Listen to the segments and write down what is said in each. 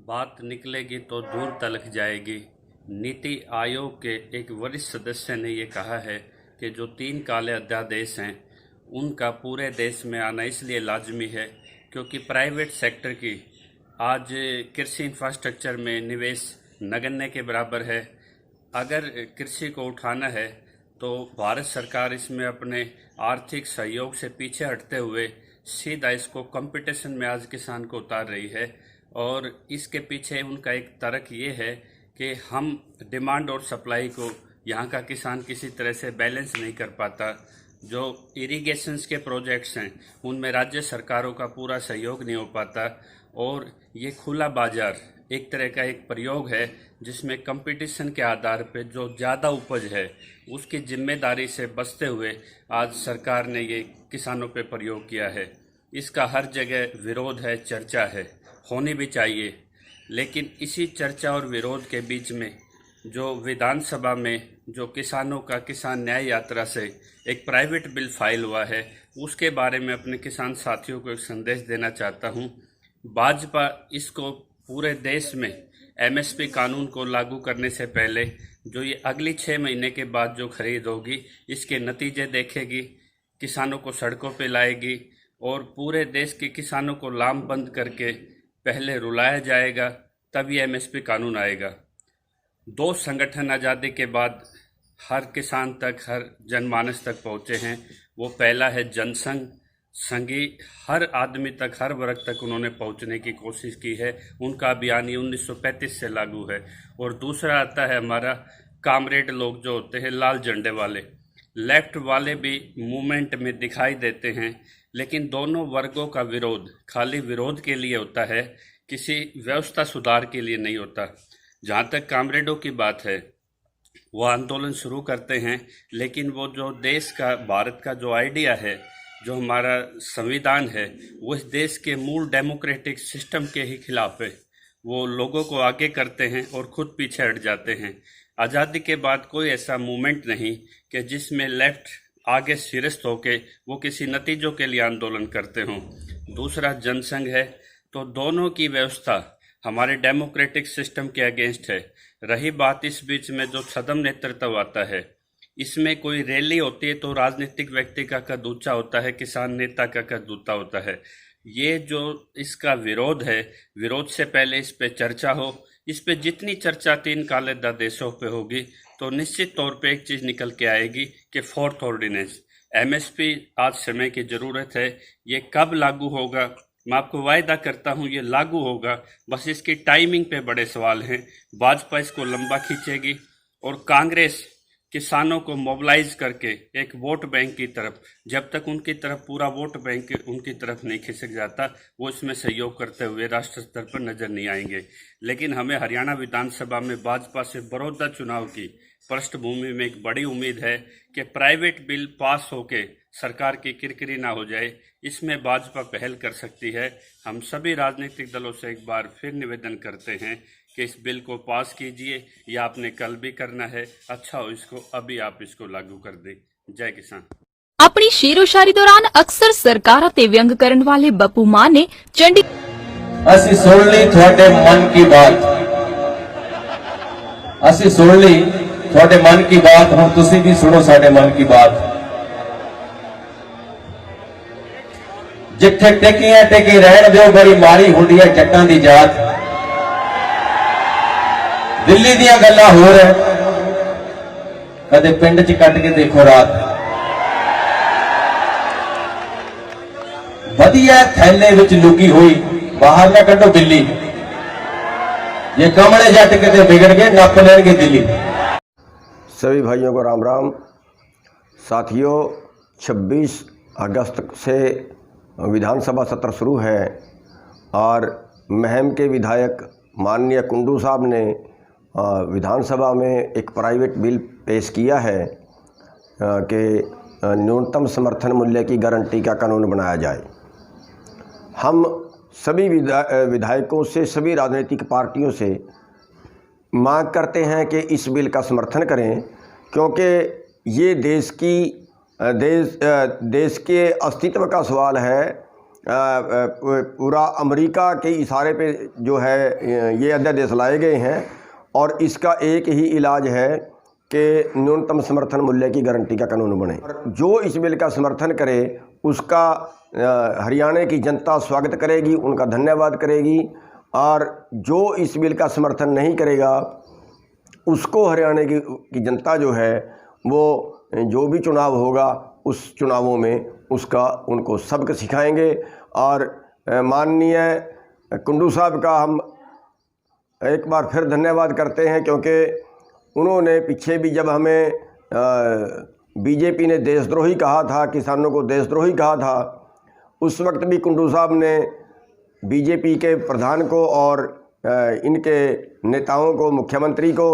बात निकलेगी तो दूर तलक जाएगी। नीति आयोग के एक वरिष्ठ सदस्य ने ये कहा है कि जो 3 काले अध्यादेश हैं उनका पूरे देश में आना इसलिए लाजमी है क्योंकि प्राइवेट सेक्टर की आज कृषि इंफ्रास्ट्रक्चर में निवेश नगण्य के बराबर है। अगर कृषि को उठाना है तो भारत सरकार इसमें अपने आर्थिक सहयोग से पीछे हटते हुए सीधा इसको कंपटीशन में आज किसान को उतार रही है। और इसके पीछे उनका एक तर्क ये है कि हम डिमांड और सप्लाई को यहाँ का किसान किसी तरह से बैलेंस नहीं कर पाता। जो इरिगेशंस के प्रोजेक्ट्स हैं उनमें राज्य सरकारों का पूरा सहयोग नहीं हो पाता और ये खुला बाजार एक तरह का एक प्रयोग है जिसमें कंपटीशन के आधार पर जो ज़्यादा उपज है उसकी जिम्मेदारी से बचते हुए आज सरकार ने ये किसानों पे प्रयोग किया है। इसका हर जगह विरोध है, चर्चा है, होनी भी चाहिए। लेकिन इसी चर्चा और विरोध के बीच में जो विधानसभा में जो किसानों का किसान न्याय यात्रा से एक प्राइवेट बिल फाइल हुआ है उसके बारे में अपने किसान साथियों को एक संदेश देना चाहता हूं। भाजपा इसको पूरे देश में एमएसपी कानून को लागू करने से पहले जो ये अगली 6 महीने के बाद जो खरीद होगी इसके नतीजे देखेगी, किसानों को सड़कों पे लाएगी और पूरे देश के किसानों को लामबंद करके पहले रुलाया जाएगा, तब ये एमएसपी कानून आएगा। 2 संगठन आज़ादी के बाद हर किसान तक, हर जनमानस तक पहुँचे हैं। वो पहला है जनसंघ। संघी हर आदमी तक, हर वर्ग तक उन्होंने पहुंचने की कोशिश की है। उनका अभियान ये 1935 से लागू है। और दूसरा आता है हमारा कामरेड लोग जो होते हैं लाल झंडे वाले। लेफ्ट वाले भी मूवमेंट में दिखाई देते हैं, लेकिन दोनों वर्गों का विरोध खाली विरोध के लिए होता है, किसी व्यवस्था सुधार के लिए नहीं होता। जहाँ तक कामरेडों की बात है वो आंदोलन शुरू करते हैं, लेकिन वो जो देश का, भारत का जो आइडिया है, जो हमारा संविधान है, वो इस देश के मूल डेमोक्रेटिक सिस्टम के ही खिलाफ है। वो लोगों को आगे करते हैं और खुद पीछे हट जाते हैं। आज़ादी के बाद कोई ऐसा मूवमेंट नहीं कि जिसमें लेफ्ट आगे सिरस्त होके वो किसी नतीजों के लिए आंदोलन करते हों। दूसरा जनसंघ है। तो दोनों की व्यवस्था हमारे डेमोक्रेटिक सिस्टम के अगेंस्ट है। रही बात इस बीच में जो सदम नेतृत्व आता है, इसमें कोई रैली होती है तो राजनीतिक व्यक्ति का कद ऊंचा होता है, किसान नेता का कद ऊंचा होता है। ये जो इसका विरोध है, विरोध से पहले इस पे चर्चा हो। इस पे जितनी चर्चा 3 काले अध्यादेशों पे होगी तो निश्चित तौर पे एक चीज़ निकल के आएगी कि 4th ऑर्डिनेंस एमएसपी आज समय की ज़रूरत है। ये कब लागू होगा मैं आपको वायदा करता हूँ, ये लागू होगा। बस इसकी टाइमिंग पे बड़े सवाल हैं। भाजपा इसको लंबा खींचेगी और कांग्रेस किसानों को मोबिलाइज करके एक वोट बैंक की तरफ, जब तक उनकी तरफ पूरा वोट बैंक उनकी तरफ नहीं खिसक जाता, वो इसमें सहयोग करते हुए राष्ट्र स्तर पर नजर नहीं आएंगे। लेकिन हमें हरियाणा विधानसभा में भाजपा से बड़ौदा चुनाव की पृष्ठभूमि में एक बड़ी उम्मीद है कि प्राइवेट बिल पास होके सरकार की किरकिरी ना हो जाए। इसमें भाजपा पहल कर सकती है। हम सभी राजनीतिक दलों से एक बार फिर निवेदन करते हैं कि इस बिल को पास कीजिए, या आपने कल भी करना है, अच्छा हो इसको अभी आप इसको लागू कर दें। जय किसान। अपनी शेरो शायरी दौरान अक्सर सरकारां ते व्यंग करने वाले बप्पू मान ने चंडी ਅਸੀਂ ਸੁਣ ਲਈ ਤੁਹਾਡੇ ਮਨ ਕੀ ਬਾਤ, ਅਸੀਂ ਸੁਣ ਲਈ ਤੁਹਾਡੇ ਮਨ ਕੀ ਬਾਤ। ਹੁਣ ਤੁਸੀਂ ਵੀ ਸੁਣੋ ਸਾਡੇ ਮਨ ਕੀ ਬਾਤ। ਜਿੱਥੇ ਟਿਕੀਆਂ ਟਿਕੀ ਰਹਿਣ ਦਿਓ, ਬੜੀ ਮਾੜੀ ਹੁੰਦੀ ਹੈ ਜੱਟਾਂ ਦੀ ਜਾਤ। ਦਿੱਲੀ ਦੀਆਂ ਗੱਲਾਂ ਹੋਰ ਹੈ, ਕਦੇ ਪਿੰਡ 'ਚ ਕੱਟ ਕੇ ਦੇਖੋ ਰਾਤ। ਵਧੀਆ ਥੈਲੇ ਵਿੱਚ ਲੁਕੀ ਹੋਈ, बाहर ना कटो बिल्ली। ये कमले जट के बिगड़ गए, नप लेंगे दिल्ली। सभी भाइयों को राम राम। साथियों, 26 अगस्त से विधानसभा सत्र शुरू है और महम के विधायक माननीय कुंडू साहब ने विधानसभा में एक प्राइवेट बिल पेश किया है कि न्यूनतम समर्थन मूल्य की गारंटी का कानून बनाया जाए। हम सभी विधायकों से, सभी राजनीतिक पार्टियों से मांग करते हैं कि इस बिल का समर्थन करें, क्योंकि ये देश के अस्तित्व का सवाल है पूरा अमेरिका के इशारे पे जो है ये अध्यादेश लाए गए हैं और इसका एक ही इलाज है कि न्यूनतम समर्थन मूल्य की गारंटी का कानून बने। और जो इस बिल का समर्थन करे उसका हरियाणा की जनता स्वागत करेगी, उनका धन्यवाद करेगी, और जो इस बिल का समर्थन नहीं करेगा उसको हरियाणा की जनता जो है वो जो भी चुनाव होगा उस चुनावों में उसका उनको सबक सिखाएंगे। और माननीय कुंडू साहब का हम एक बार फिर धन्यवाद करते हैं, क्योंकि उन्होंने पीछे भी जब हमें बीजेपी ने देशद्रोही कहा था, किसानों को देशद्रोही कहा था, उस वक्त भी कुंडू साहब ने बीजेपी के प्रधान को और इनके नेताओं को, मुख्यमंत्री को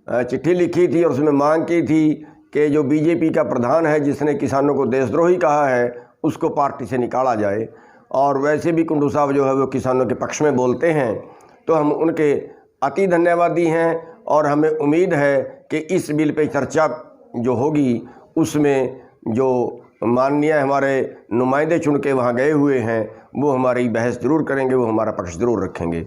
चिट्ठी लिखी थी और उसमें मांग की थी कि जो बीजेपी का प्रधान है जिसने किसानों को देशद्रोही कहा है उसको पार्टी से निकाला जाए। और वैसे भी कुंडू साहब जो है वो किसानों के पक्ष में बोलते हैं, तो हम उनके अति धन्यवादी हैं और हमें उम्मीद है कि इस बिल पे चर्चा जो होगी उसमें जो माननीय हमारे नुमाइंदे चुन के वहाँ गए हुए हैं वो हमारी बहस ज़रूर करेंगे, वो हमारा पक्ष ज़रूर रखेंगे।